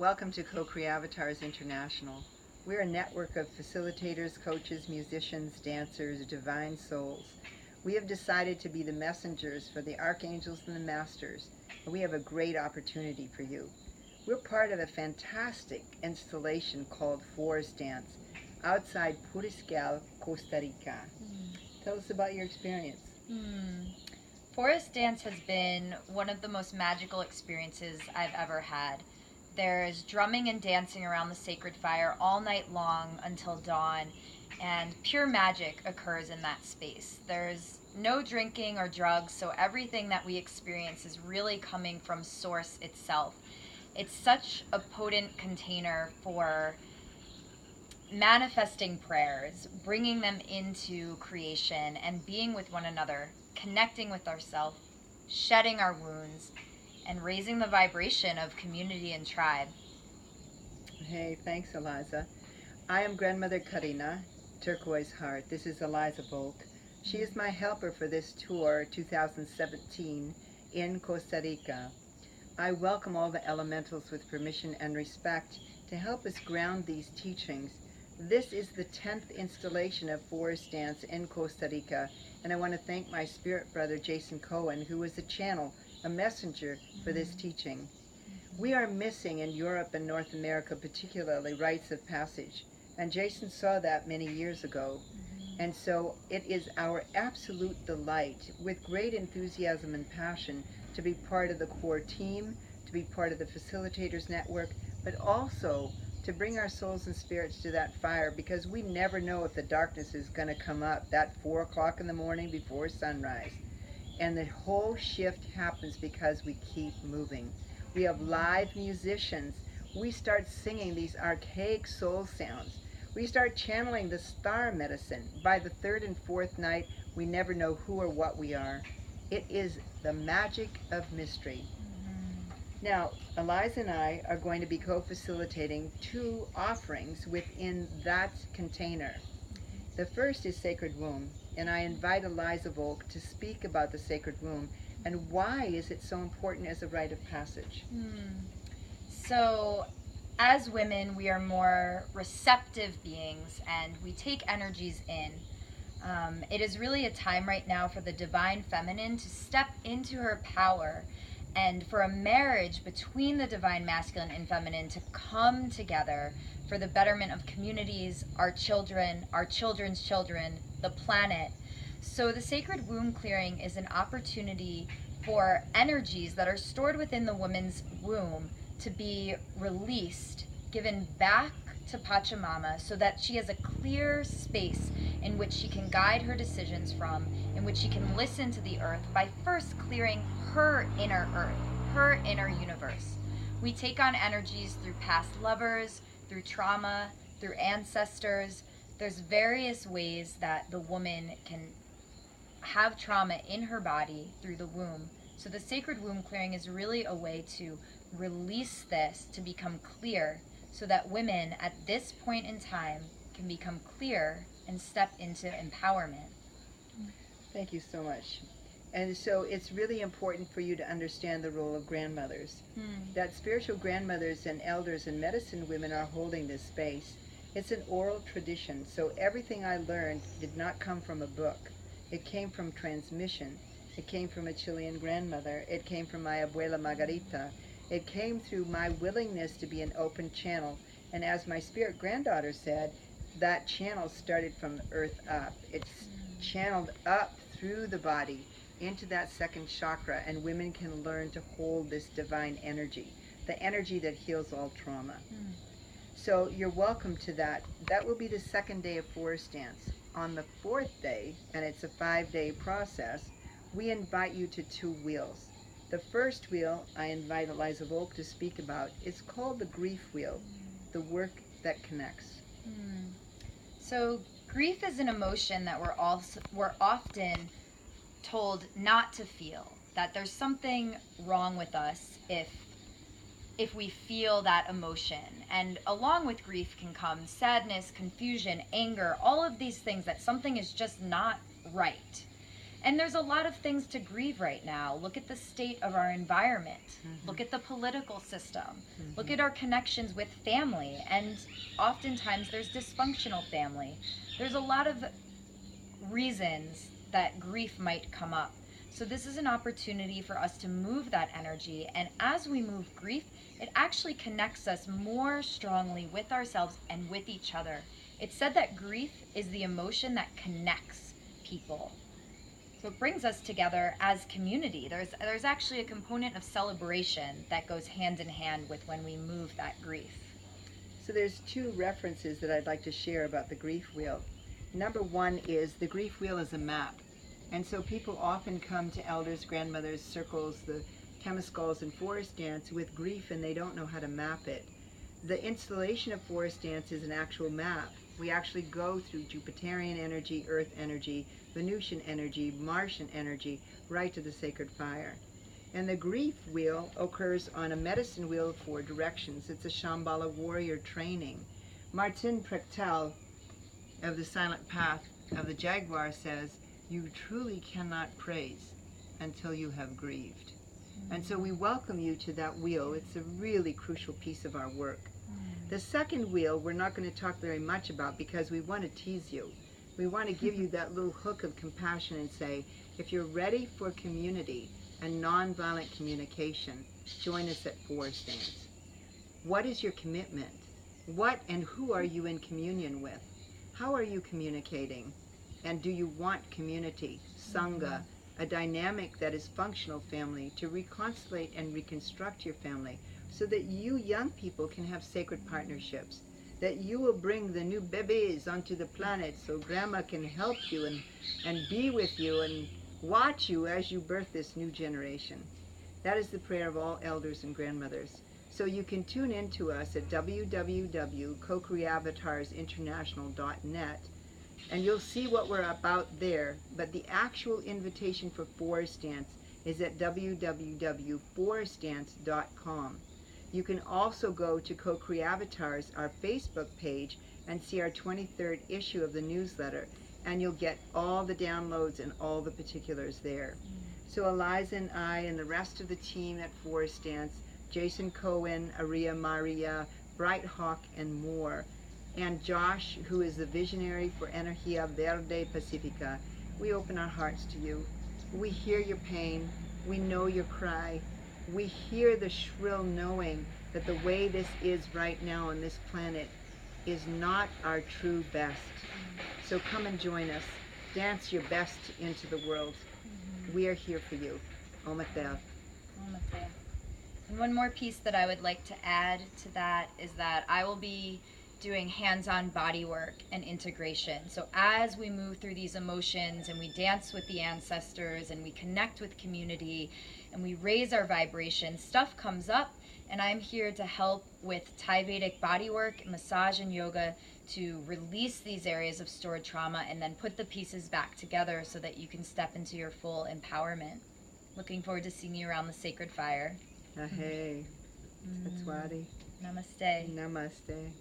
Welcome to Co-Creavatars International. We're a network of facilitators, coaches, musicians, dancers, divine souls. We have decided to be the messengers for the archangels and the masters, and we have a great opportunity for you. We're part of a fantastic installation called Forest Dance outside Puriscal, Costa Rica. Tell us about your experience. Forest dance has been one of the most magical experiences I've ever had. There's drumming and dancing around the sacred fire all night long until dawn, and pure magic occurs in that space. There's no drinking or drugs, so everything that we experience is really coming from Source itself. It's such a potent container for manifesting prayers, bringing them into creation, and being with one another, connecting with ourselves, shedding our wounds, and raising the vibration of community and tribe. Hey, thanks, Eliza. I am Grandmother Karina, Turquoise Heart. This is Eliza Volk. She is my helper for this tour 2017 in Costa Rica. I welcome all the elementals with permission and respect to help us ground these teachings. This is the 10th installation of Forest Dance in Costa Rica, and I want to thank my spirit brother Jason Cohen, who was a channel, a messenger for this teaching. We are missing in Europe and North America particularly rites of passage, and Jason saw that many years ago. And so it is our absolute delight, with great enthusiasm and passion, to be part of the core team, to be part of the facilitators network, but also to bring our souls and spirits to that fire, because we never know if the darkness is going to come up that 4 o'clock in the morning before sunrise. And the whole shift happens because we keep moving. We have live musicians. We start singing these archaic soul sounds. We start channeling the star medicine. By the 3rd and 4th night, we never know who or what we are. It is the magic of mystery. Now, Eliza and I are going to be co-facilitating 2 offerings within that container. The first is Sacred Womb, and I invite Eliza Volk to speak about the Sacred Womb and why is it so important as a rite of passage. So, as women, we are more receptive beings, and we take energies in. It is really a time right now for the divine feminine to step into her power, and for a marriage between the divine masculine and feminine to come together for the betterment of communities, our children, our children's children, the planet. So the sacred womb clearing is an opportunity for energies that are stored within the woman's womb to be released, given back to Pachamama, so that she has a clear space in which she can guide her decisions from, in which she can listen to the earth by first clearing her inner earth, her inner universe. We take on energies through past lovers, through trauma, through ancestors. There's various ways that the woman can have trauma in her body through the womb. So the sacred womb clearing is really a way to release this, to become clear, so that women at this point in time can become clear and step into empowerment. Thank you so much. And so it's really important for you to understand the role of grandmothers. That spiritual grandmothers and elders and medicine women are holding this space. It's an oral tradition, so everything I learned did not come from a book. It came from transmission. It came from a Chilean grandmother. It came from my abuela Margarita. It came through my willingness to be an open channel. And as my spirit granddaughter said, that channel started from earth up. It's channeled up through the body into that 2nd chakra, and women can learn to hold this divine energy, the energy that heals all trauma. So you're welcome to that. That will be the 2nd day of Forest Dance. On the 4th day, and it's a 5-day process, we invite you to 2 wheels. The first wheel I invite Eliza Volk to speak about is called the grief wheel, the work that connects. So grief is an emotion that we're often told not to feel, that there's something wrong with us if we feel that emotion. And along with grief can come sadness, confusion, anger, all of these things, that something is just not right. And there's a lot of things to grieve right now. Look at the state of our environment. Look at the political system. Look at our connections with family. And oftentimes there's dysfunctional family. There's a lot of reasons that grief might come up. So this is an opportunity for us to move that energy. And as we move grief, it actually connects us more strongly with ourselves and with each other. It's said that grief is the emotion that connects people. So it brings us together as community. There's actually a component of celebration that goes hand in hand with when we move that grief. So there's two references that I'd like to share about the grief wheel. Number one is the grief wheel is a map. And so people often come to elders, grandmothers, circles, the temescals, and forest dance with grief, and they don't know how to map it. The installation of forest dance is an actual map. We actually go through Jupiterian energy, earth energy, Venusian energy, Martian energy, right to the sacred fire. And the grief wheel occurs on a medicine wheel of 4 directions. It's a Shambhala warrior training. Martin Prechtel of the Silent Path of the Jaguar says, "You truly cannot praise until you have grieved." And so we welcome you to that wheel. It's a really crucial piece of our work. The second wheel we're not going to talk very much about because we want to tease you. We want to give you that little hook of compassion and say, if you're ready for community and nonviolent communication, join us at Forest Dance. What is your commitment? What and who are you in communion with? How are you communicating? And do you want community, Sangha, a dynamic that is functional family, to reconcile and reconstruct your family so that you young people can have sacred partnerships, that you will bring the new babies onto the planet so grandma can help you and be with you and watch you as you birth this new generation. That is the prayer of all elders and grandmothers. So you can tune in to us at www.co-creavatarsinternational.net, and you'll see what we're about there. But the actual invitation for Forest Dance is at www.forestdance.com. You can also go to Co-Creavatars, our Facebook page, and see our 23rd issue of the newsletter, and you'll get all the downloads and all the particulars there. So Eliza and I and the rest of the team at Forest Dance, Jason Cohen, Aria Maria, Bright Hawk, and more, and Josh, who is the visionary for Energia Verde Pacifica, we open our hearts to you. We hear your pain. We know your cry. We hear the shrill knowing that the way this is right now on this planet is not our true best. So come and join us. Dance your best into the world. We are here for you. Omatea. Omatea. And one more piece that I would like to add to that is that I will be doing hands-on body work and integration. So as we move through these emotions and we dance with the ancestors and we connect with community and we raise our vibration, stuff comes up, and I'm here to help with Thai Vedic body work, massage, and yoga to release these areas of stored trauma and then put the pieces back together so that you can step into your full empowerment. Looking forward to seeing you around the sacred fire. Ahey. Satswati. Namaste. Namaste.